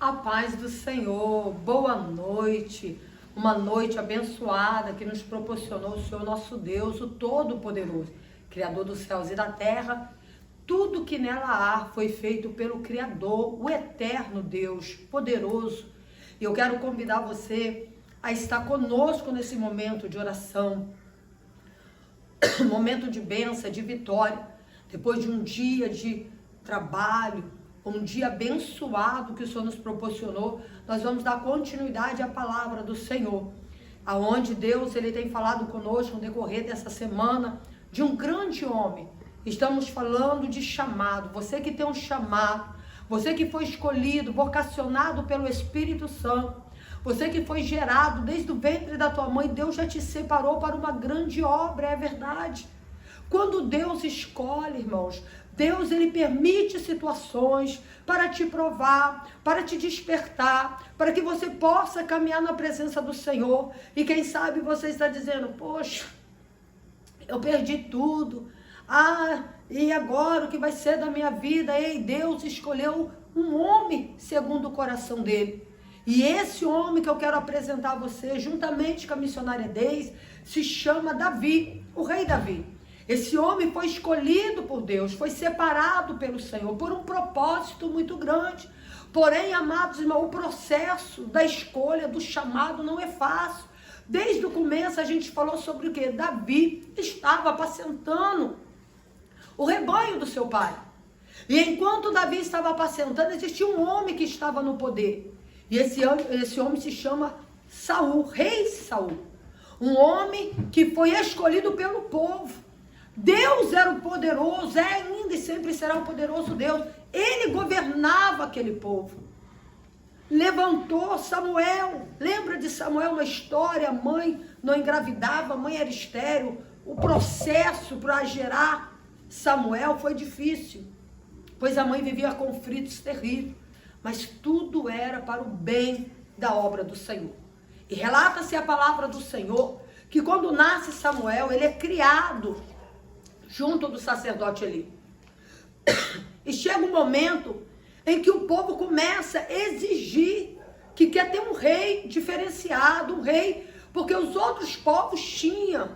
A paz do Senhor, boa noite, uma noite abençoada que nos proporcionou o Senhor nosso Deus, o Todo-Poderoso, Criador dos céus e da terra. Tudo que nela há foi feito pelo Criador, o eterno Deus, poderoso. E eu quero convidar você a estar conosco nesse momento de oração, momento de bênção, de vitória, depois de um dia de trabalho, um dia abençoado que o Senhor nos proporcionou. Nós vamos dar continuidade à palavra do Senhor, aonde Deus ele tem falado conosco no decorrer dessa semana de um grande homem. Estamos falando de chamado. Você que tem um chamado, você que foi escolhido, vocacionado pelo Espírito Santo, você que foi gerado desde o ventre da tua mãe, Deus já te separou para uma grande obra, é verdade. Quando Deus escolhe, irmãos, Deus ele permite situações para te provar, para te despertar, para que você possa caminhar na presença do Senhor. E quem sabe você está dizendo, poxa, eu perdi tudo. E agora o que vai ser da minha vida? Ei, Deus escolheu um homem segundo o coração dele. E esse homem que eu quero apresentar a você, juntamente com a missionária Deise, se chama Davi, o rei Davi. Esse homem foi escolhido por Deus, foi separado pelo Senhor, por um propósito muito grande. Porém, amados irmãos, o processo da escolha, do chamado não é fácil. Desde o começo a gente falou sobre o que? Davi estava apacentando o rebanho do seu pai. E enquanto Davi estava apacentando, existia um homem que estava no poder. E esse homem se chama Saul, rei Saul. Um homem que foi escolhido pelo povo. Deus era o poderoso, é ainda e sempre será o poderoso Deus. Ele governava aquele povo. Levantou Samuel. Lembra de Samuel na história? A mãe não engravidava, a mãe era estéril. O processo para gerar Samuel foi difícil, pois a mãe vivia conflitos terríveis. Mas tudo era para o bem da obra do Senhor. E relata-se a palavra do Senhor, que quando nasce Samuel, ele é criado junto do sacerdote Eli. E chega um momento em que o povo começa a exigir que quer ter um rei diferenciado, um rei, porque os outros povos tinham.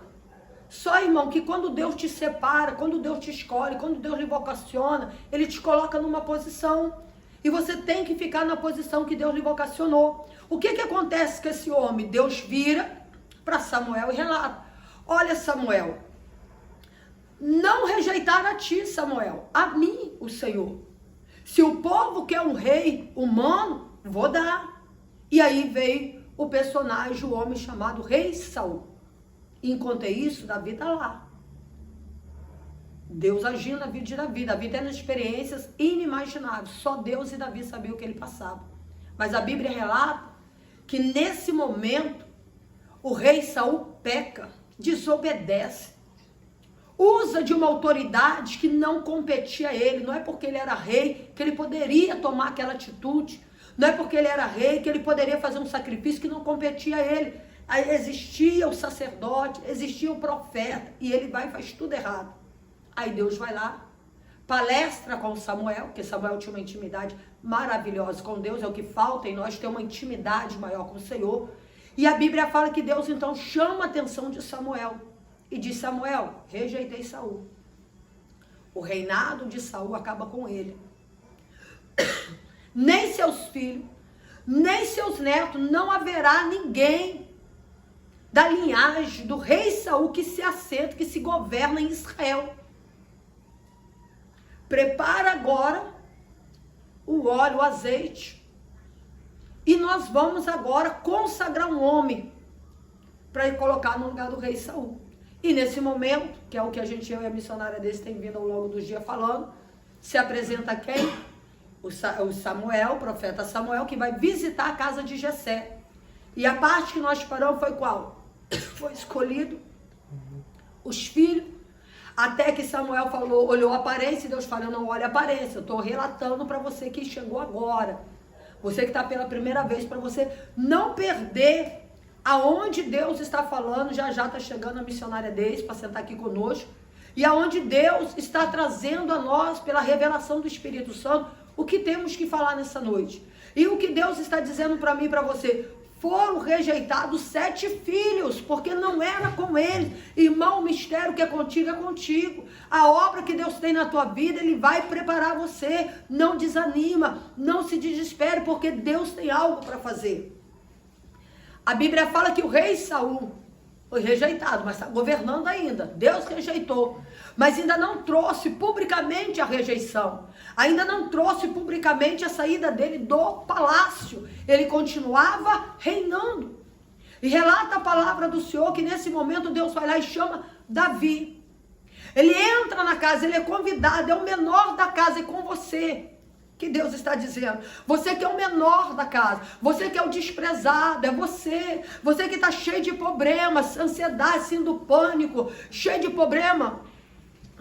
Só, irmão, que quando Deus te separa, quando Deus te escolhe, quando Deus lhe vocaciona, ele te coloca numa posição. E você tem que ficar na posição que Deus lhe vocacionou. O que acontece com esse homem? Deus vira para Samuel e relata. Olha, Samuel, não rejeitar a ti, Samuel, a mim, o Senhor. Se o povo quer um rei humano, vou dar. E aí veio o personagem, o homem chamado rei Saul. E enquanto é isso, Davi está lá. Deus agindo na vida de Davi. Davi tendo experiências inimagináveis. Só Deus e Davi sabiam o que ele passava. Mas a Bíblia relata que nesse momento o rei Saul peca, desobedece. Usa de uma autoridade que não competia a ele. Não é porque ele era rei que ele poderia tomar aquela atitude. Não é porque ele era rei que ele poderia fazer um sacrifício que não competia a ele. Aí existia o sacerdote, existia o profeta, e ele vai e faz tudo errado. Aí Deus vai lá, palestra com Samuel, porque Samuel tinha uma intimidade maravilhosa com Deus, é o que falta em nós ter uma intimidade maior com o Senhor. E a Bíblia fala que Deus então chama a atenção de Samuel e diz: Samuel, rejeitei Saul. O reinado de Saul acaba com ele. Nem seus filhos, nem seus netos, não haverá ninguém da linhagem do rei Saul que se assenta, que se governa em Israel. Prepara agora o óleo, o azeite. E nós vamos agora consagrar um homem para colocar no lugar do rei Saul. E nesse momento, que é o que eu e a missionária Deise tem vindo ao longo dos dias falando, se apresenta quem? O Samuel, o profeta Samuel, que vai visitar a casa de Jessé. E a parte que nós paramos foi qual? Foi escolhido os filhos. Até que Samuel falou, olhou a aparência, e Deus falou, não olha a aparência, eu estou relatando para você que chegou agora. Você que está pela primeira vez, para você não perder aonde Deus está falando. Já está chegando a missionária Deise para sentar aqui conosco. E aonde Deus está trazendo a nós, pela revelação do Espírito Santo, o que temos que falar nessa noite. E o que Deus está dizendo para mim e para você? Foram rejeitados 7 filhos, porque não era com eles. Irmão, o mistério que é contigo. A obra que Deus tem na tua vida, Ele vai preparar você. Não desanima, não se desespere, porque Deus tem algo para fazer. A Bíblia fala que o rei Saul foi rejeitado, mas está governando ainda. Deus rejeitou, mas ainda não trouxe publicamente a rejeição. Ainda não trouxe publicamente a saída dele do palácio. Ele continuava reinando. E relata a palavra do Senhor que nesse momento Deus vai lá e chama Davi. Ele entra na casa, ele é convidado, é o menor da casa, é com você que Deus está dizendo. Você que é o menor da casa, você que é o desprezado, é você. Você que está cheio de problemas, ansiedade, síndrome do pânico, cheio de problema,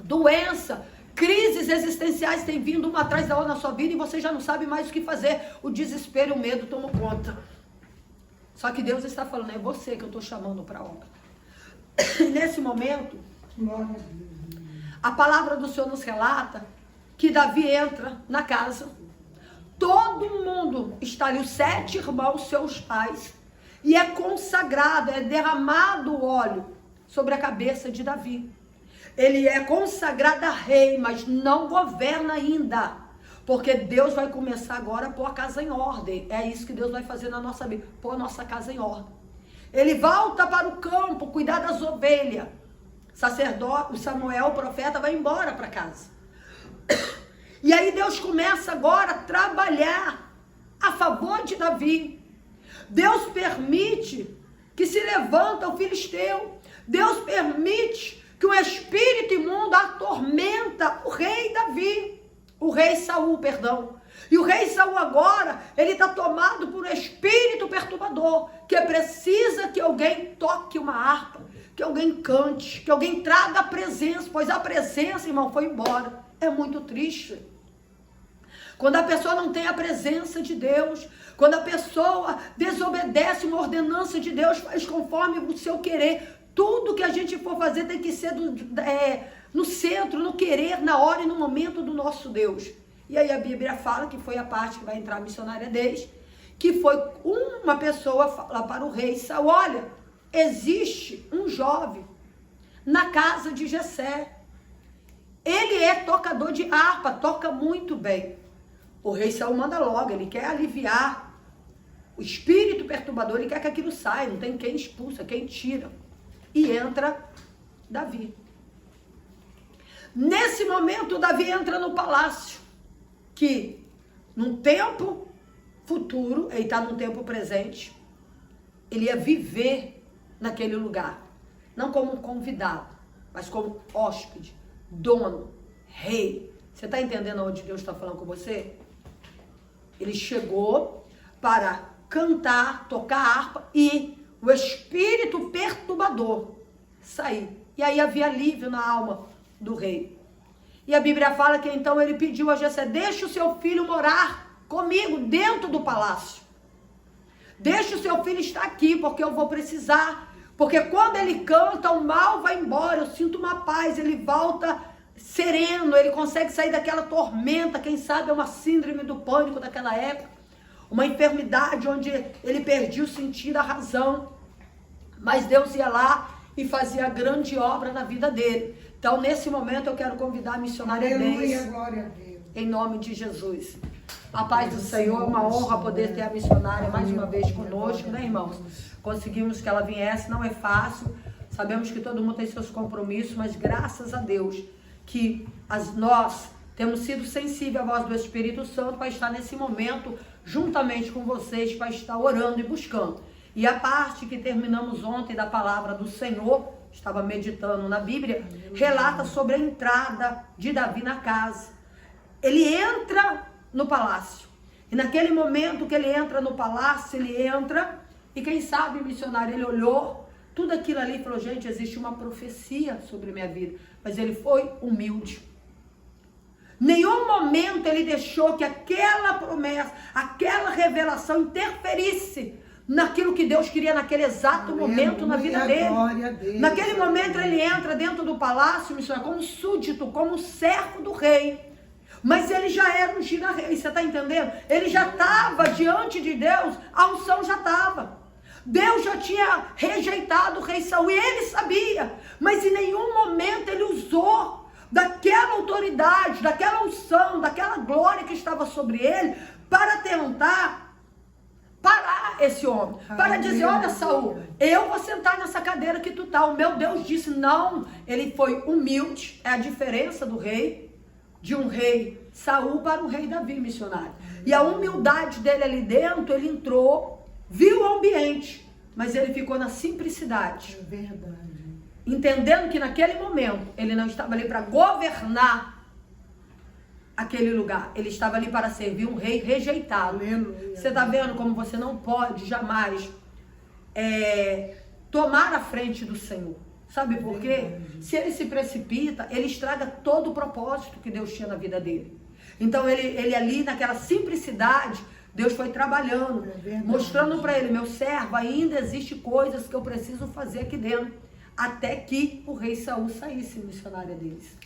doença, crises existenciais têm vindo uma atrás da outra na sua vida e você já não sabe mais o que fazer. O desespero e o medo tomam conta. Só que Deus está falando, é você que eu estou chamando para a obra. E nesse momento, a palavra do Senhor nos relata que Davi entra na casa. Todo mundo está ali, os 7 irmãos, seus pais, e é consagrado, é derramado o óleo sobre a cabeça de Davi. Ele é consagrado a rei, mas não governa ainda, porque Deus vai começar agora a pôr a casa em ordem. É isso que Deus vai fazer na nossa vida, pôr a nossa casa em ordem. Ele volta para o campo, cuidar das ovelhas. Sacerdote, o Samuel, o profeta, vai embora para casa. E aí Deus começa agora a trabalhar a favor de Davi. Deus permite que se levanta o filisteu. Deus permite que um espírito imundo atormenta o rei Davi. O rei Saul, perdão. E o rei Saul agora, ele está tomado por um espírito perturbador, que precisa que alguém toque uma harpa, que alguém cante, que alguém traga a presença, pois a presença, irmão, foi embora. É muito triste. Quando a pessoa não tem a presença de Deus, quando a pessoa desobedece uma ordenança de Deus, faz conforme o seu querer, tudo que a gente for fazer tem que ser no centro, no querer, na hora e no momento do nosso Deus. E aí a Bíblia fala que foi a parte que vai entrar a missionária deles, que foi uma pessoa falar para o rei Saul, olha, existe um jovem na casa de Jessé. Ele é tocador de harpa, toca muito bem. O rei Saul manda logo, ele quer aliviar o espírito perturbador, ele quer que aquilo saia, não tem quem expulsa, quem tira. E entra Davi. Nesse momento, Davi entra no palácio, que num tempo futuro, ele está num tempo presente, ele ia viver naquele lugar, não como um convidado, mas como hóspede, dono, rei. Você está entendendo onde Deus está falando com você? Ele chegou para cantar, tocar harpa e o espírito perturbador sair. E aí havia alívio na alma do rei. E a Bíblia fala que então ele pediu a Jessé, deixa o seu filho morar comigo dentro do palácio. Deixa o seu filho estar aqui, porque eu vou precisar. Porque quando ele canta, o mal vai embora, eu sinto uma paz, ele volta sereno, ele consegue sair daquela tormenta, quem sabe é uma síndrome do pânico daquela época, uma enfermidade onde ele perdia o sentido, a razão, mas Deus ia lá e fazia a grande obra na vida dele. Então nesse momento eu quero convidar a missionária Deise, em nome de Jesus. A paz do Senhor, é uma honra poder ter a missionária mais uma vez conosco, né, irmãos? Conseguimos que ela viesse, não é fácil, sabemos que todo mundo tem seus compromissos, mas graças a Deus que nós temos sido sensíveis à voz do Espírito Santo para estar nesse momento juntamente com vocês, para estar orando e buscando. E a parte que terminamos ontem da palavra do Senhor, estava meditando na Bíblia, relata sobre a entrada de Davi na casa. Ele entra no palácio. E naquele momento que ele entra no palácio, ele entra e quem sabe, missionário, ele olhou tudo aquilo ali e falou, gente, existe uma profecia sobre minha vida. Mas ele foi humilde. Nenhum momento ele deixou que aquela promessa, aquela revelação interferisse naquilo que Deus queria naquele exato momento na vida dele. Naquele momento ele entra dentro do palácio, missionário, como súdito, como servo do rei. Mas ele já era ungido a rei, você está entendendo? Ele já estava diante de Deus, a unção já estava. Deus já tinha rejeitado o rei Saul e ele sabia, mas em nenhum momento ele usou daquela autoridade, daquela unção, daquela glória que estava sobre ele para tentar parar esse homem, para dizer, olha Saul, eu vou sentar nessa cadeira que tu tá. O meu Deus disse não. Ele foi humilde, é a diferença do rei, de um rei Saul para um rei Davi, missionário. E a humildade dele ali dentro, ele entrou, viu o ambiente, mas ele ficou na simplicidade. É verdade. Entendendo que naquele momento ele não estava ali para governar aquele lugar. Ele estava ali para servir um rei rejeitado. Aleluia. Você está vendo como você não pode jamais tomar a frente do Senhor. Sabe por quê? Se ele se precipita, ele estraga todo o propósito que Deus tinha na vida dele. Então ele ali naquela simplicidade, Deus foi trabalhando, mostrando para ele, meu servo, ainda existe coisas que eu preciso fazer aqui dentro, até que o rei Saul saísse, missionária deles.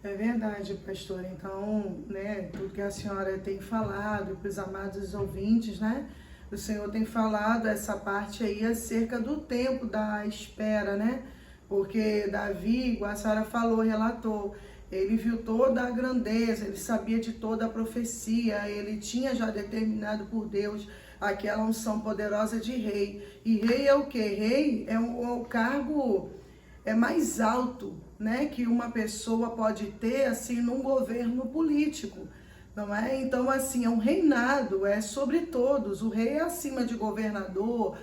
É verdade, pastora. Então, né, tudo que a senhora tem falado para os amados ouvintes, né? O Senhor tem falado essa parte aí acerca do tempo da espera, né? Porque Davi, igual a senhora falou, relatou, ele viu toda a grandeza, ele sabia de toda a profecia, ele tinha já determinado por Deus aquela unção poderosa de rei. E rei é o quê? Rei é o cargo mais alto, né, que uma pessoa pode ter assim num governo político, não é? Então assim, é um reinado, é sobre todos. O rei é acima de governador.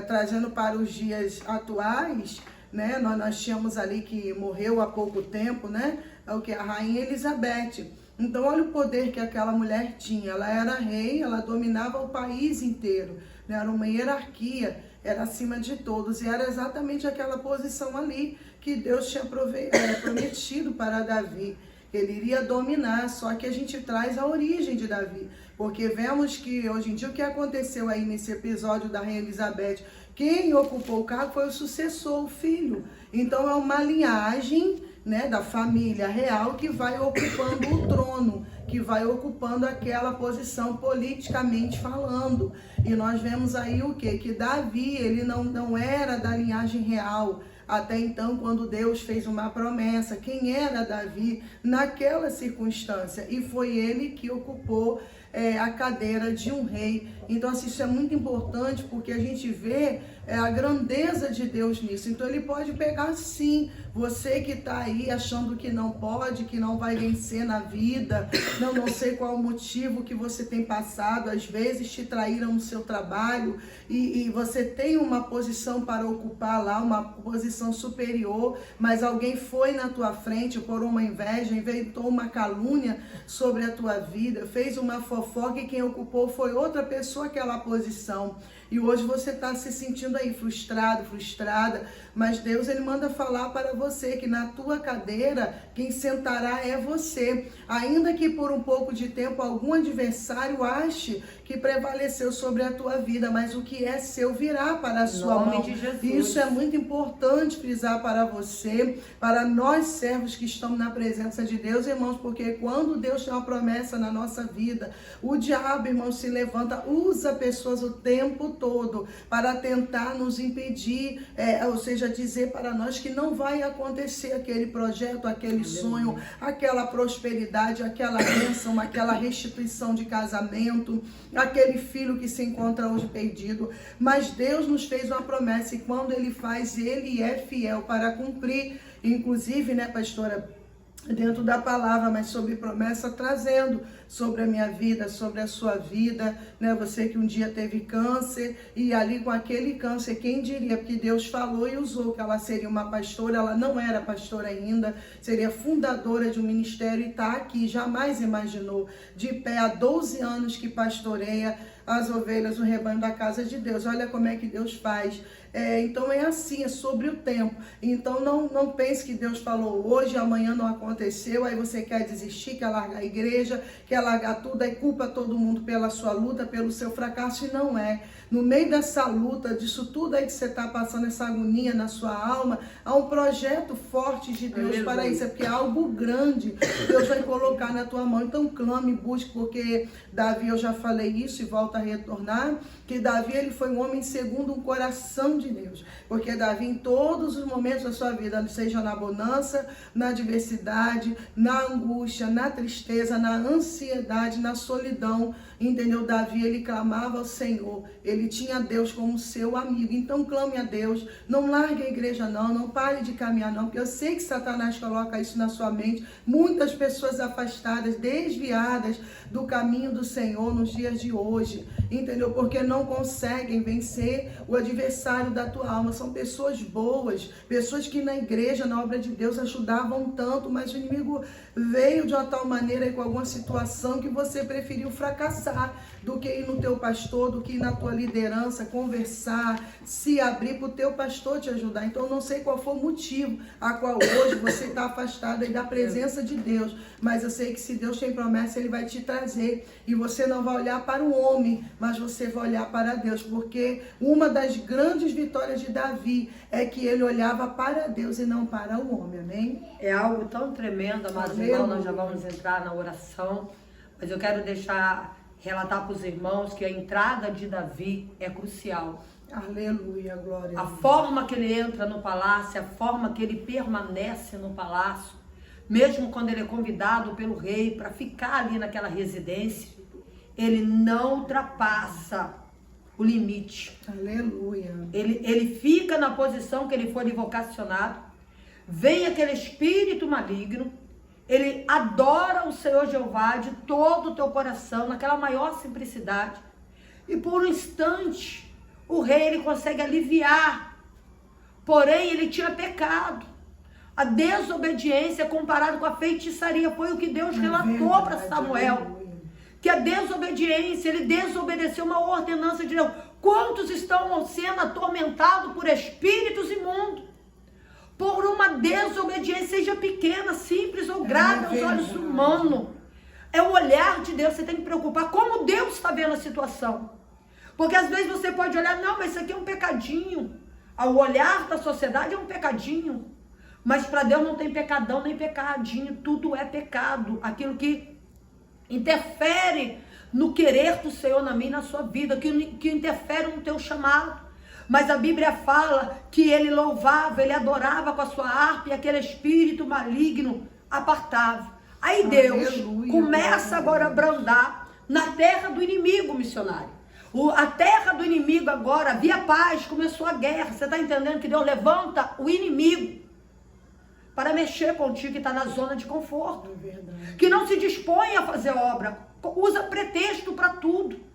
Trazendo para os dias atuais, né, nós tínhamos ali que morreu há pouco tempo, né, o que a rainha Elizabeth. Então olha o poder que aquela mulher tinha. Ela era rei, ela dominava o país inteiro, né? Era uma hierarquia, era acima de todos, e era exatamente aquela posição ali que Deus tinha prometido para Davi. Ele iria dominar, só que a gente traz a origem de Davi, porque vemos que hoje em dia o que aconteceu aí nesse episódio da rainha Elizabeth, quem ocupou o cargo foi o sucessor, o filho. Então é uma linhagem, né, da família real que vai ocupando o trono, que vai ocupando aquela posição politicamente falando. E nós vemos aí o quê? Que Davi, ele não era da linhagem real. Até então, quando Deus fez uma promessa, quem era Davi naquela circunstância? E foi ele que ocupou a cadeira de um rei. Então, assim, isso é muito importante, porque a gente vê a grandeza de Deus nisso. Então, ele pode pegar, sim, você que está aí achando que não pode, que não vai vencer na vida, não sei qual o motivo que você tem passado, às vezes te traíram no seu trabalho e você tem uma posição para ocupar lá, uma posição superior, mas alguém foi na tua frente por uma inveja, inventou uma calúnia sobre a tua vida, fez uma fofoca e quem ocupou foi outra pessoa aquela posição. E hoje você está se sentindo aí frustrado, frustrada, mas Deus, ele manda falar para você que na tua cadeira quem sentará é você. Ainda que por um pouco de tempo algum adversário ache que prevaleceu sobre a tua vida, mas o que é seu virá para a sua mão. E isso é muito importante frisar para você, para nós servos que estamos na presença de Deus, irmãos, porque quando Deus tem uma promessa na nossa vida, o diabo, irmão, se levanta, usa pessoas o tempo todo para tentar nos impedir, ou seja, dizer para nós que não vai acontecer aquele projeto, aquele sonho, aquela prosperidade, aquela bênção, aquela restituição de casamento, aquele filho que se encontra hoje perdido. Mas Deus nos fez uma promessa e quando Ele faz, Ele é fiel para cumprir. Inclusive, né, pastora, dentro da palavra, mas sobre promessa, trazendo sobre a minha vida, sobre a sua vida, né? Você que um dia teve câncer e ali com aquele câncer, quem diria? Porque Deus falou e usou que ela seria uma pastora, ela não era pastora ainda, seria fundadora de um ministério e está aqui, jamais imaginou, de pé há 12 anos que pastoreia as ovelhas, o rebanho da casa de Deus. Olha como é que Deus faz. Então é assim, é sobre o tempo. Então não pense que Deus falou hoje, amanhã não aconteceu, aí você quer desistir, quer largar a igreja, quer quer largar tudo, aí culpa todo mundo pela sua luta, pelo seu fracasso, e não é. No meio dessa luta, disso tudo aí que você está passando, essa agonia na sua alma, há um projeto forte de Deus para isso, é porque é algo grande Deus vai colocar na tua mão. Então clame, busque, porque Davi, eu já falei isso e volto a retornar, que Davi, ele foi um homem segundo o coração de Deus, porque Davi, em todos os momentos da sua vida, seja na bonança, na adversidade, na angústia, na tristeza, na ansiedade, na solidão, entendeu? Davi, ele clamava ao Senhor, ele tinha Deus como seu amigo. Então clame a Deus, não largue a igreja não pare de caminhar não, porque eu sei que Satanás coloca isso na sua mente, muitas pessoas afastadas, desviadas do caminho do Senhor nos dias de hoje, entendeu? Porque não conseguem vencer o adversário da tua alma. São pessoas boas, pessoas que na igreja, na obra de Deus, ajudavam tanto, mas o inimigo veio de uma tal maneira com alguma situação que você preferiu fracassar do que ir no teu pastor, do que ir na tua liderança, conversar, se abrir para o teu pastor te ajudar. Então eu não sei qual foi o motivo a qual hoje você está afastado aí da presença de Deus, mas eu sei que se Deus tem promessa, Ele vai te trazer, e você não vai olhar para o homem, mas você vai olhar para Deus, porque uma das grandes vitórias de Davi é que ele olhava para Deus e não para o homem, amém? É algo tão tremendo, amados irmãos, nós já vamos entrar na oração, mas eu quero relatar para os irmãos que a entrada de Davi é crucial. Aleluia, glória a Deus. A forma que ele entra no palácio, a forma que ele permanece no palácio, mesmo quando ele é convidado pelo rei para ficar ali naquela residência, ele não ultrapassa o limite. Aleluia. Ele fica na posição que ele foi vocacionado, vem aquele espírito maligno, ele adora o Senhor Jeová de todo o teu coração, naquela maior simplicidade, e por um instante o rei ele consegue aliviar, porém ele tinha pecado. A desobediência comparado com a feitiçaria foi o que Deus relatou para Samuel, que a desobediência, ele desobedeceu uma ordenança de Deus. Quantos estão sendo atormentados por espíritos imundos? Por uma desobediência, seja pequena, simples ou grave aos olhos humanos. É o olhar de Deus, você tem que preocupar como Deus está vendo a situação. Porque às vezes você pode olhar, não, mas isso aqui é um pecadinho. Ao olhar da sociedade é um pecadinho. Mas para Deus não tem pecadão nem pecadinho, tudo é pecado. Aquilo que interfere no querer do Senhor na minha e na sua vida, que interfere no teu chamado. Mas a Bíblia fala que ele louvava, ele adorava com a sua harpa e aquele espírito maligno apartava. Aí Deus começa agora a brandar na terra do inimigo, missionário. A terra do inimigo agora, havia paz, começou a guerra. Você está entendendo que Deus levanta o inimigo para mexer contigo que está na zona de conforto. Que não se dispõe a fazer obra, usa pretexto para tudo.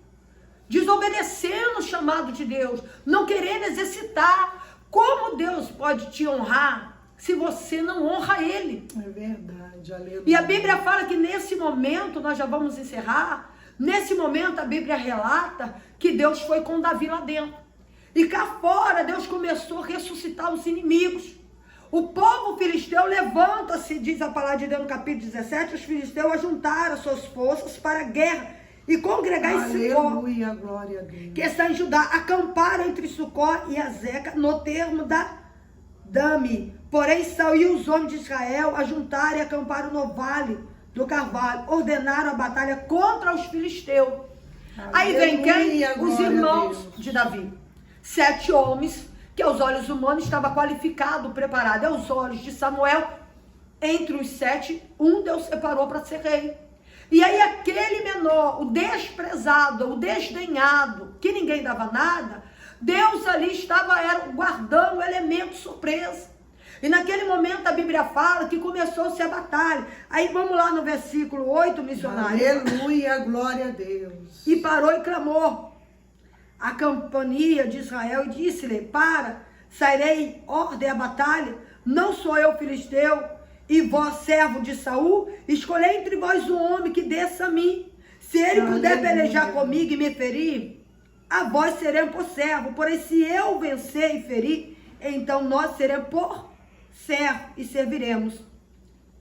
Desobedecendo o chamado de Deus, não querendo exercitar. Como Deus pode te honrar se você não honra Ele? É verdade, aleluia. E a Bíblia fala que nesse momento, nós já vamos encerrar, nesse momento a Bíblia relata que Deus foi com Davi lá dentro. E cá fora Deus começou a ressuscitar os inimigos. O povo filisteu levanta-se, diz a palavra de Deus no capítulo 17, os filisteus ajuntaram suas forças para a guerra e congregar em Sicó, aleluia, glória a Deus, que está em Judá, acamparam entre Sicó e Azeca, no termo da Dami. Porém, saiu os homens de Israel, ajuntaram e acamparam no vale do Carvalho, ordenaram a batalha contra os filisteus. Aí vem quem? Os irmãos de Davi. 7 homens, que aos olhos humanos estava qualificado, preparado. Aos olhos de Samuel, entre os 7, um Deus separou para ser rei. E aí aquele menor, o desprezado, o desdenhado, que ninguém dava nada, Deus ali estava guardando o elemento surpresa. E naquele momento a Bíblia fala que começou-se a batalha. Aí vamos lá no versículo 8, missionário. Aleluia, glória a Deus. E parou e clamou a companhia de Israel e disse-lhe, sairei ordem à batalha, não sou eu filisteu, e vós, servo de Saul, escolhei entre vós um homem que desça a mim. Se ele puder pelejar comigo e me ferir, a vós seremos por servo. Porém, se eu vencer e ferir, então nós seremos por servo e serviremos.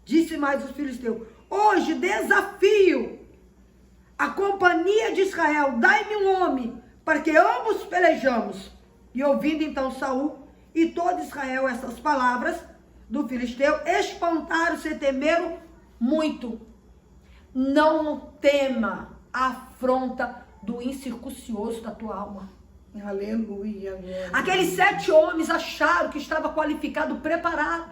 Disse mais os filisteus, hoje desafio a companhia de Israel, dai-me um homem, para que ambos pelejamos. E ouvindo então Saul e todo Israel essas palavras do filisteu, espantaram-se e temeram muito. Não tema a afronta do incircuncioso da tua alma. Aleluia. Aqueles 7 homens acharam que estava qualificado, preparado.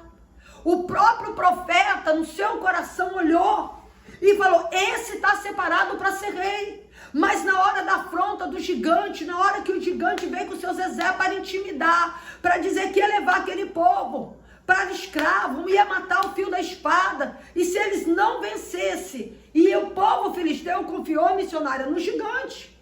O próprio profeta no seu coração olhou e falou, esse está separado para ser rei. Mas na hora da afronta do gigante, na hora que o gigante veio com seus exércitos para intimidar, para dizer que ia levar aquele povo para escravo, ia matar o fio da espada, e se eles não vencessem, e o povo filisteu confiou, missionária, no gigante.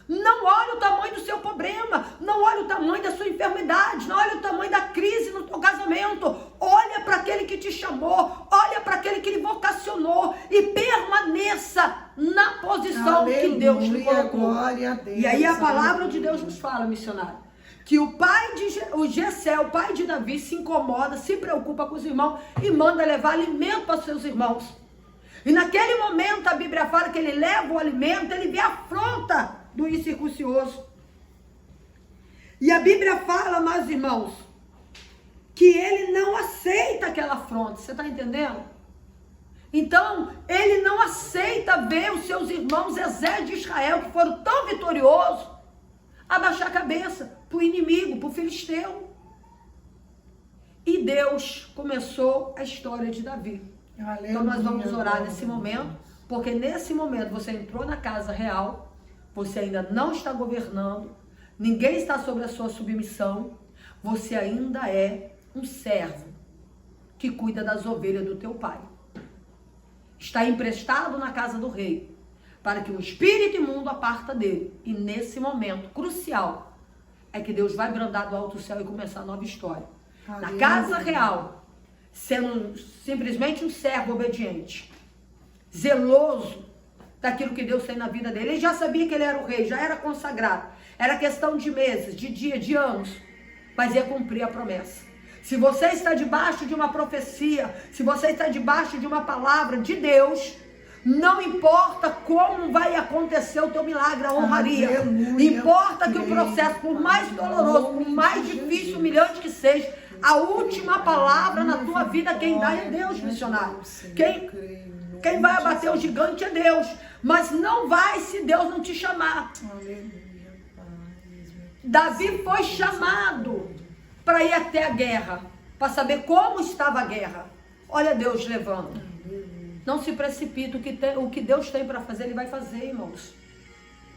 Não olha o tamanho do seu problema, não olha o tamanho da sua enfermidade, não olha o tamanho da crise no teu casamento, olha para aquele que te chamou, olha para aquele que lhe vocacionou e permaneça na posição que Deus te colocou. Glória a Deus, e aí a palavra de Deus nos fala, missionário, que o pai de o Jessé, o pai de Davi, se incomoda, se preocupa com os irmãos e manda levar alimento para seus irmãos. E naquele momento a Bíblia fala que ele leva o alimento, ele vê a afronta do incircuncioso. E a Bíblia fala, meus irmãos, que ele não aceita aquela afronta. Você está entendendo? Então, ele não aceita ver os seus irmãos, exército de Israel, que foram tão vitoriosos, abaixar a cabeça para o inimigo, para o filisteu. E Deus começou a história de Davi. Aleluia. Então nós vamos orar nesse momento, porque nesse momento você entrou na casa real, você ainda não está governando, ninguém está sobre a sua submissão, você ainda é um servo que cuida das ovelhas do teu pai. Está emprestado na casa do rei, para que o espírito imundo aparta dele. E nesse momento crucial, é que Deus vai brandar do alto céu e começar a nova história. Na casa real, sendo simplesmente um servo obediente, zeloso daquilo que Deus tem na vida dele. Ele já sabia que ele era o rei, já era consagrado. Era questão de meses, de dia, de anos, mas ia cumprir a promessa. Se você está debaixo de uma profecia, se você está debaixo de uma palavra de Deus, não importa como vai acontecer o teu milagre, a honraria. Importa que o processo, por mais doloroso, por mais difícil, humilhante que seja, a última palavra na tua vida, quem dá é Deus, missionário. Quem vai abater o gigante é Deus. Mas não vai se Deus não te chamar. Davi foi chamado para ir até a guerra, para saber como estava a guerra. Olha Deus levando. Não se precipita, o que Deus tem para fazer, Ele vai fazer, irmãos.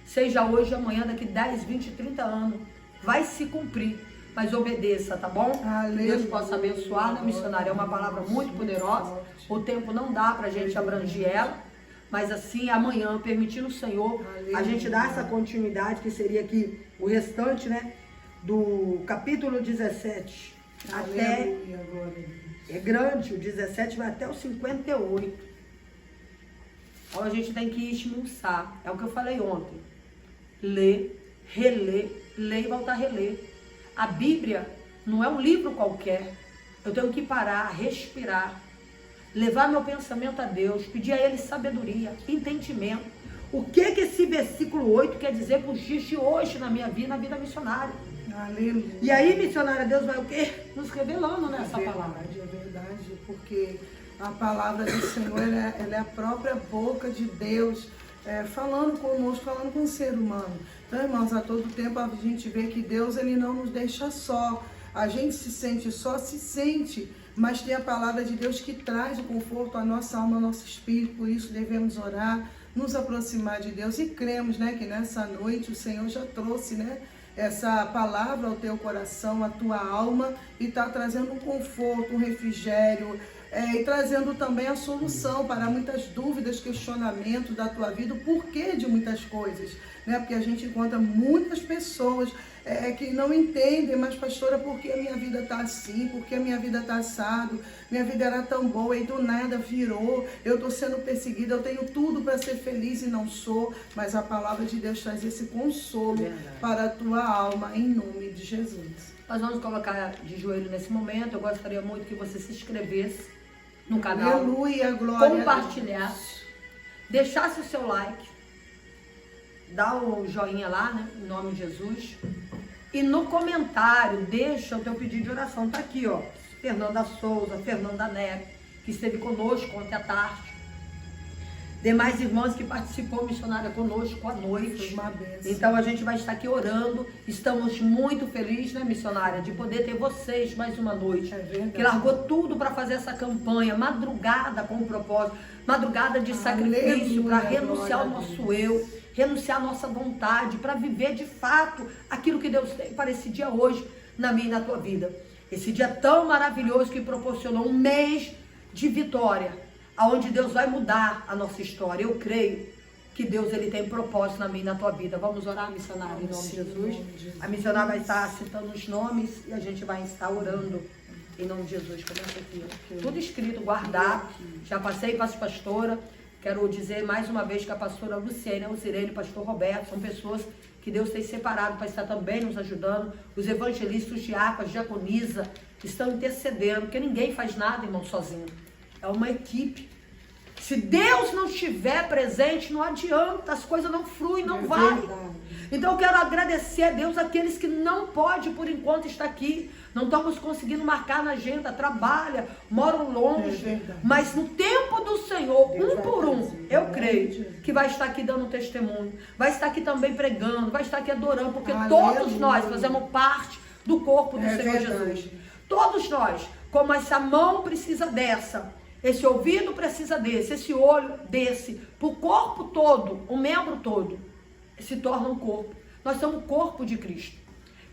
Seja hoje, amanhã, daqui 10, 20, 30 anos, vai se cumprir. Mas obedeça, tá bom? Que Deus possa abençoar, né, missionária? É uma palavra muito poderosa. O tempo não dá para a gente abranger ela. Mas assim, amanhã, permitindo o Senhor, a gente dá essa continuidade, que seria aqui o restante, né? Do capítulo 17. Até... É grande, o 17 vai até o 58. Então a gente tem que esmiuçar. É o que eu falei ontem. Ler, reler, ler e voltar a reler. A Bíblia não é um livro qualquer. Eu tenho que parar, respirar, levar meu pensamento a Deus, pedir a Ele sabedoria, entendimento. O que esse versículo 8 quer dizer para os dias de hoje na minha vida, na vida missionária? Aleluia. E aí, missionária, Deus vai o quê? Nos revelando nessa palavra. É verdade, porque a palavra do Senhor, ela é a própria boca de Deus, falando conosco, falando com o ser humano. Então, irmãos, a todo tempo a gente vê que Deus, Ele não nos deixa só. A gente se sente só, se sente, mas tem a palavra de Deus que traz o conforto à nossa alma, ao nosso espírito. Por isso devemos orar, nos aproximar de Deus, e cremos, né, que nessa noite o Senhor já trouxe, né, essa palavra ao teu coração, à tua alma, e está trazendo um conforto, um refrigério, e trazendo também a solução para muitas dúvidas, questionamentos da tua vida, o porquê de muitas coisas, né? Porque a gente encontra muitas pessoas que não entendem, mas pastora, por que a minha vida está assim? Por que a minha vida está assado? Minha vida era tão boa e do nada virou, eu estou sendo perseguida, eu tenho tudo para ser feliz e não sou, mas a palavra de Deus traz esse consolo para a tua alma, em nome de Jesus. Nós vamos colocar de joelho nesse momento. Eu gostaria muito que você se inscrevesse no canal, Aleluia, glória, compartilhasse, deixasse o seu like, dá o joinha lá, né? Em nome de Jesus. E no comentário, deixa o teu pedido de oração. Tá aqui, ó. Fernanda Souza, Fernanda Neto, que esteve conosco ontem à tarde. Demais irmãs que participou, missionária conosco à noite. Uma bênção. Então a gente vai estar aqui orando. Estamos muito felizes, né, missionária, de poder ter vocês mais uma noite. É verdade. Que largou tudo para fazer essa campanha, madrugada com o propósito, madrugada de sacrifício, para renunciar ao nosso eu, renunciar à nossa vontade, para viver de fato aquilo que Deus tem para esse dia hoje, na minha e na tua vida. Esse dia tão maravilhoso que proporcionou um mês de vitória, aonde Deus vai mudar a nossa história. Eu creio que Deus ele tem propósito na minha e na tua vida. Vamos orar, missionária, em nome de Jesus. A missionária vai estar citando os nomes e a gente vai estar orando em nome de Jesus. Começa aqui, ó. Tudo escrito, guardado. Já passei para as pastoras. Quero dizer mais uma vez que a pastora Luciene, o Zirene, o pastor Roberto, são pessoas que Deus tem separado para estar também nos ajudando. Os evangelistas, os diáconos, a diaconisa, estão intercedendo, porque ninguém faz nada, irmão, sozinho. É uma equipe. Se Deus não estiver presente, não adianta, as coisas não fluem, não vai. Então eu quero agradecer a Deus aqueles que não podem por enquanto estar aqui. Não estamos conseguindo marcar na agenda, trabalha, moram longe. Mas no tempo do Senhor, Deus um por um, eu creio que vai estar aqui dando testemunho. Vai estar aqui também pregando, vai estar aqui adorando, porque todos nós fazemos parte do corpo do Senhor Jesus. Todos nós, como essa mão precisa dessa, esse ouvido precisa desse, esse olho desse, para o corpo todo, o membro todo, se torna um corpo. Nós somos o corpo de Cristo.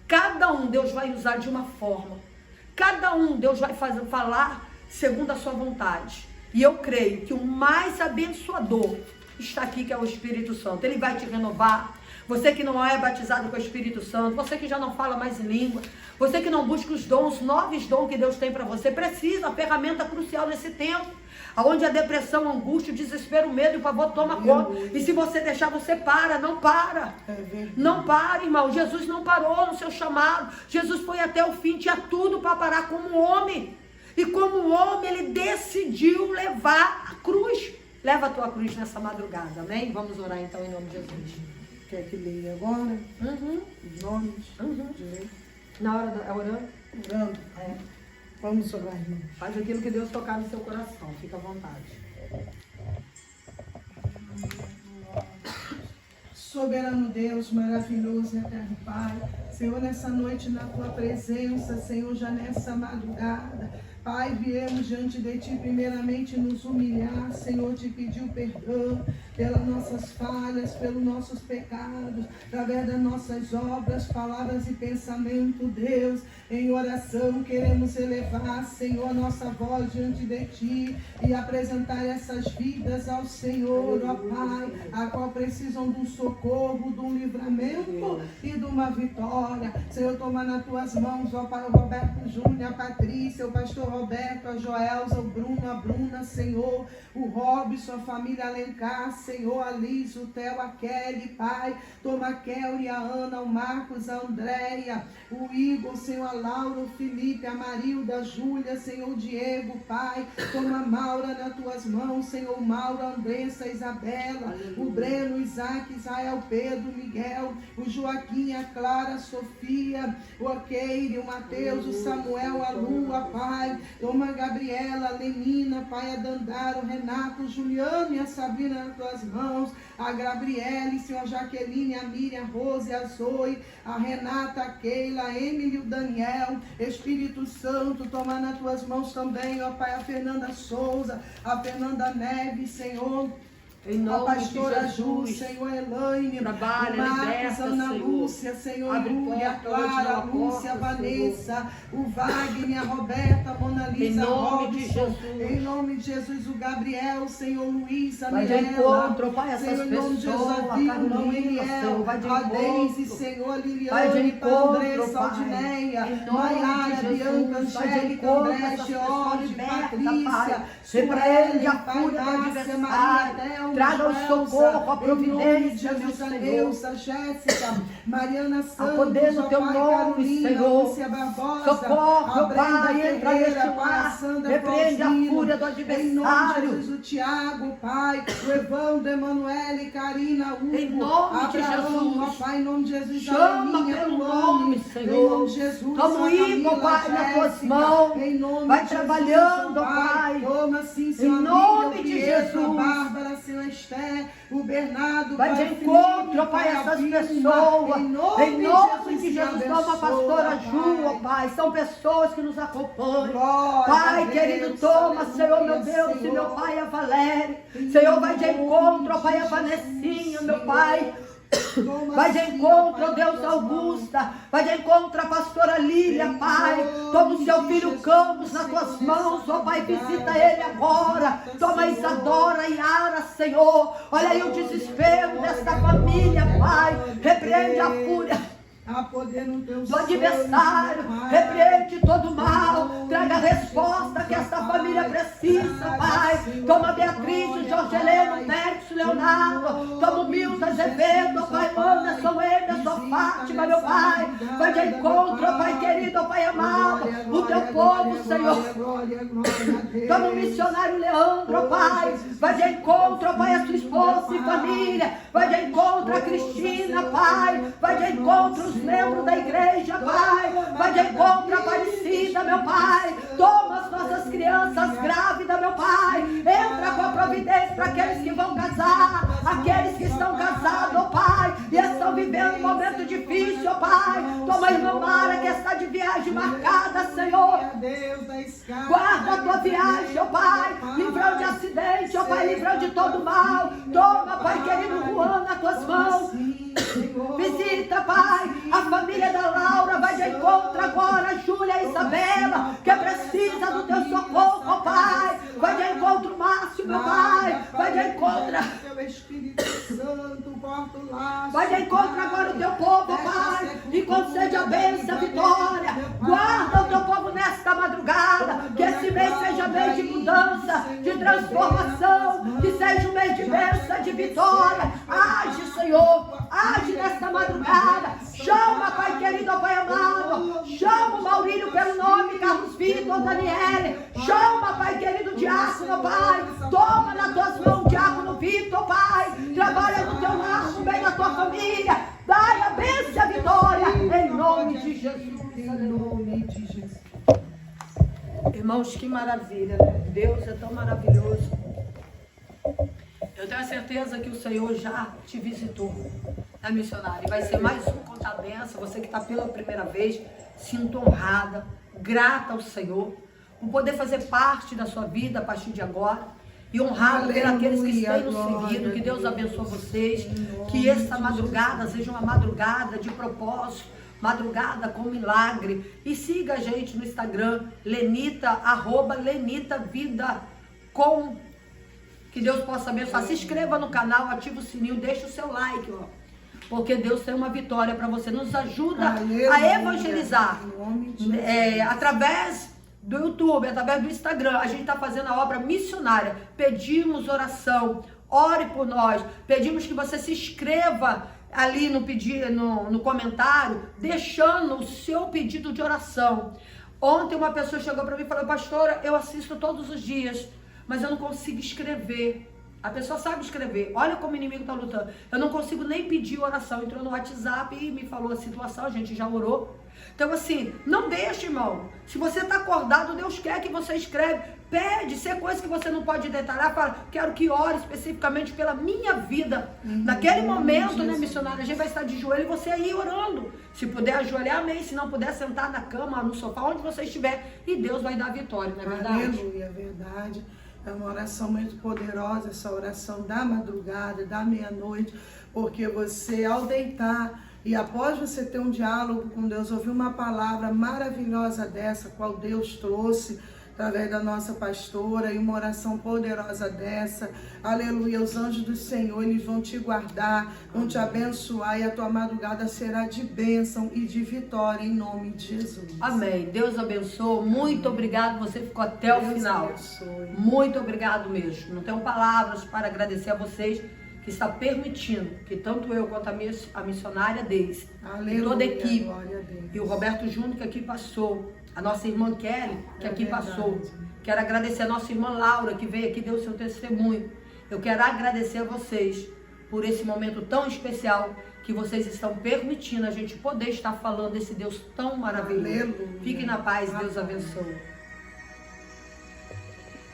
Cada um Deus vai usar de uma forma. Cada um Deus vai falar segundo a sua vontade. E eu creio que o mais abençoador está aqui, que é o Espírito Santo. Ele vai te renovar. Você que não é batizado com o Espírito Santo, você que já não fala mais em língua, você que não busca os dons, novos dons que Deus tem para você, precisa, a ferramenta crucial nesse tempo, onde a depressão, a angústia, o desespero, o medo e o pavor toma conta. E se você deixar, você para, não para. Não para, irmão. Jesus não parou no seu chamado. Jesus foi até o fim, tinha tudo para parar como homem. E como homem, ele decidiu levar a cruz. Leva a tua cruz nessa madrugada, amém? Vamos orar então em nome de Jesus. Quer que leia agora? Os nomes? Direito. Na hora da orando? Orando? É. Vamos orar, irmão. Faz aquilo que Deus tocar no seu coração. Fica à vontade. Soberano Deus, maravilhoso e eterno Pai. Senhor, nessa noite na tua presença, Senhor, já nessa madrugada, Pai, viemos diante de Ti primeiramente nos humilhar, Senhor, te pedir o perdão pelas nossas falhas, pelos nossos pecados, através das nossas obras, palavras e pensamento, Deus. Em oração queremos elevar, Senhor, a nossa voz diante de Ti e apresentar essas vidas ao Senhor, ó Pai, a qual precisam de um socorro, de um livramento e de uma vitória. Senhor, toma nas Tuas mãos, ó Pai, o Roberto Júnior, a Patrícia, o pastor Roberto, a Joelza, o Bruno, a Bruna, Senhor, o Robson, a família Alencar, Senhor, a Liz, o Theo, a Kelly, Pai, toma a Kelly, a Ana, o Marcos, a Andréia, o Igor, Senhor, a Laura, o Felipe, a Marilda, a Júlia, Senhor, o Diego, Pai, toma a Maura nas Tuas mãos, Senhor, o Mauro, a Andressa, a Isabela, o Breno, o Isaac, Israel, Pedro, Miguel, o Joaquim, a Clara, a Sofia, o Arqueire, o Mateus, o Samuel, a Lua, Pai, toma a Gabriela, a Lenina, Pai, a Dandara, o Renato, o Juliano e a Sabrina nas Tuas mãos, a Gabriele, Senhor, a Jaqueline, a Miriam, a Rose, a Zoe, a Renata, a Keila, a Emily, o Daniel, Espírito Santo, toma nas Tuas mãos também, ó Pai, a Fernanda Souza, a Fernanda Neves, Senhor, a pastora Ju, Senhor, Elaine, trabalha, Marcos, liberta, Ana Senhor. Lúcia, Senhor, Abre Lúlia, porta, Clara, onde não há Lúcia, porta, Vanessa, o Wagner, a Roberta, a Mona Lisa, em nome de Robson, Jesus. em nome de Jesus, o Gabriel, Senhor, Luiz, a Vai de Mirella, encontro, Pai, essas Senhor, em nome de Jesus, pessoas, a a Vilma, Carolina, o Eliel, Senhor, vai de a encontro. Deise, Senhor, a Vai de Liliane, encontro, Andressa, Pai. Aldineia, Em nome Maiara, de Jesus, Bianca, vai de Angélica, encontro André, essas pessoas, George, liberta, Patrícia, Pai. Repreende a Pai, fúria do Márcia, Maria, adversário. Thelma, Traga o Joelza, socorro, a em nome de providência, meu Jesus, a Senhor. Neuza, Jéssica, Maria Mariana Santos, poder no teu nome, Senhor. Socorre, meu Pai, entra neste lar, repreende a fúria do adversário. Em nome de Jesus, o Tiago, Pai, o Evandro, Emanuele, Karina, Hugo, em nome de Abraão, Jesus. ó Pai, em nome de Jesus, Chama pelo nome, Senhor. Em nome de Jesus, Toma o Igor, Pai, nas tuas mãos. Vai trabalhando, Pai. Toma sim, Em Senhor, nome de Pietro, Jesus. Bárbara, Senhor Esther, o Bernardo, Vai de Pai, encontro, Felipe, Pai, essas Vilma. pessoas. Em nome de Jesus, toma a pastora Ju, ó Pai. São pessoas que nos acompanham. Glória Pai, a Deus, querido, toma, aleluia, Senhor, meu Deus, e Senhor. meu Pai, a Valéria. Senhor, vai de encontro, ó Pai, a Vanessinha, meu Pai. Vai de encontro, ó Deus, Augusta. Vai de encontro a pastora Lília, Pai. Toma o seu filho Campos nas tuas mãos, ó Pai, visita ele agora. Toma Isadora e Yara, Senhor. Olha aí o desespero desta família, Pai. Repreende a fúria do adversário, repreende todo mal, traga a resposta que esta família precisa, Pai. Toma Beatriz, o Jorge Heleno, o Pérez, o Leonardo, toma o Milton Azevedo, Pai, Anderson, Emerson, Fátima, meu Pai. Vai de encontro, Pai querido, Pai amado, o teu povo, Senhor. Toma o missionário Leandro, Pai. Vai de encontro, Pai, a sua esposa e família. Vai de encontro a Cristina, Pai. Vai de encontro os membros da igreja, Pai. Vai de encontro a Aparecida, meu Pai. Toma as nossas crianças grávidas, meu Pai. Entra com a providência para aqueles que vão casar, aqueles que estão casados, ó Pai, e estão vivendo um momento difícil, ó Pai. Toma a irmã Mara, que está de viagem marcada, Senhor. Guarda a tua viagem, ó Pai. Livrando de acidente, ó Pai, livrando de todo mal. Toma, Pai querido, Juan, nas tuas mãos. Visita, Pai, a família da Laura. Vai de encontro agora, Júlia e Isabela, que precisa do teu socorro, ó Pai. Vai de encontro, Márcio, meu Pai. Vai de encontro, vai de encontro agora o teu povo, Pai. E concede a bênção, a vitória. Guarda o teu povo nesta madrugada. Que esse mês seja mês de mudança, de transformação. Que seja um mês de bênção, de vitória. Age, Senhor. Age nesta madrugada. Chama, Pai querido, Pai amado. Chama o Maurílio pelo nome, Carlos Vitor, Daniele. Chama, Pai querido, Diácono, Pai. Toma nas tuas mãos, Diácono Vitor, Pai. Trabalha no teu lar, no meio da tua família. Dai a bênção e a vitória. Em nome de Jesus. Em nome de Jesus. Irmãos, que maravilha, né? Deus é tão maravilhoso. Eu tenho a certeza que o Senhor já te visitou, né, missionária? Vai ser mais um Conta a Benção. Você que está pela primeira vez, sinto honrada, grata ao Senhor, por poder fazer parte da sua vida a partir de agora. E honrado por aqueles que têm nos seguido. Que Deus abençoe vocês. Que esta madrugada seja uma madrugada de propósito, madrugada com milagre. E siga a gente no Instagram, Lenita, @LenitaVidaCom. Que Deus possa abençoar. Se inscreva no canal, ativa o sininho, deixa o seu like, ó. Porque Deus tem uma vitória para você. Nos ajuda a evangelizar. Através do YouTube, através do Instagram. A gente está fazendo a obra missionária. Pedimos oração. Ore por nós. Pedimos que você se inscreva ali no comentário, deixando o seu pedido de oração. Ontem uma pessoa chegou para mim e falou: pastora, eu assisto todos os dias, mas eu não consigo escrever. A pessoa sabe escrever. Olha como o inimigo está lutando. Eu não consigo nem pedir oração. Entrou no WhatsApp e me falou a situação. A gente já orou. Então assim, não deixe, irmão. Se você está acordado, Deus quer que você escreve. Pede. Se é coisa que você não pode detalhar, fala: quero que ore especificamente pela minha vida. Naquele momento, né, missionário, a gente vai estar de joelho e você aí orando. Se puder ajoelhar, amém. Se não puder, sentar na cama, no sofá, onde você estiver. E Deus vai dar vitória, não é verdade? Aleluia, é verdade. É uma oração muito poderosa, essa oração da madrugada, da meia-noite, porque você, ao deitar e após você ter um diálogo com Deus, ouvir uma palavra maravilhosa dessa, qual Deus trouxe através da nossa pastora, e uma oração poderosa dessa, aleluia, os anjos do Senhor, eles vão te guardar, vão te abençoar, e a tua madrugada será de bênção e de vitória, em nome de Jesus. Amém. Deus abençoe. Muito obrigado, você ficou até o final. Abençoe. Muito obrigado mesmo. Não tenho palavras para agradecer a vocês que está permitindo que tanto eu quanto a missionária Deise, e toda a equipe, e o Roberto Júnior que aqui passou, a nossa irmã Kelly que aqui passou. Quero agradecer a nossa irmã Laura que veio aqui e deu o seu testemunho. Eu quero agradecer a vocês por esse momento tão especial que vocês estão permitindo a gente poder estar falando desse Deus tão maravilhoso. Fiquem na paz, Deus abençoe.